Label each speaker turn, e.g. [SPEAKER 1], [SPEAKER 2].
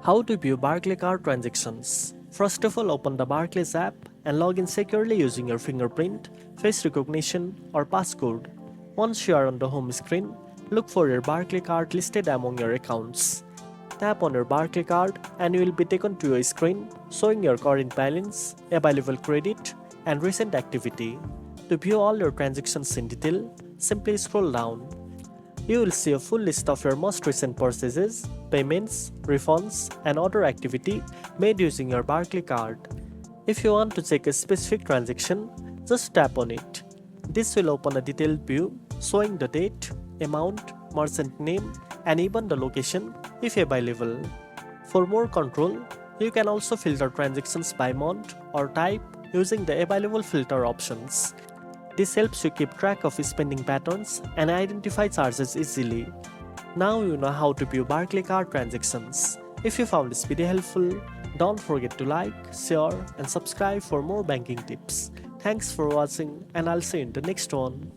[SPEAKER 1] How to view Barclaycard transactions. First of all, open the Barclays app and log in securely using your fingerprint, face recognition, or passcode. Once you are on the home screen, look for your Barclaycard listed among your accounts. Tap on your Barclaycard and you will be taken to a screen showing your current balance, available credit, and recent activity. To view all your transactions in detail, simply scroll down. You will see a full list of your most recent purchases, payments, refunds, and other activity made using your Barclaycard. If you want to check a specific transaction, just tap on it. This will open a detailed view showing the date, amount, merchant name, and even the location if available. For more control, you can also filter transactions by month or type using the available filter options. This helps you keep track of spending patterns and identify charges easily. Now you know how to view Barclaycard transactions. If you found this video helpful, don't forget to like, share, and subscribe for more banking tips. Thanks for watching, and I'll see you in the next one.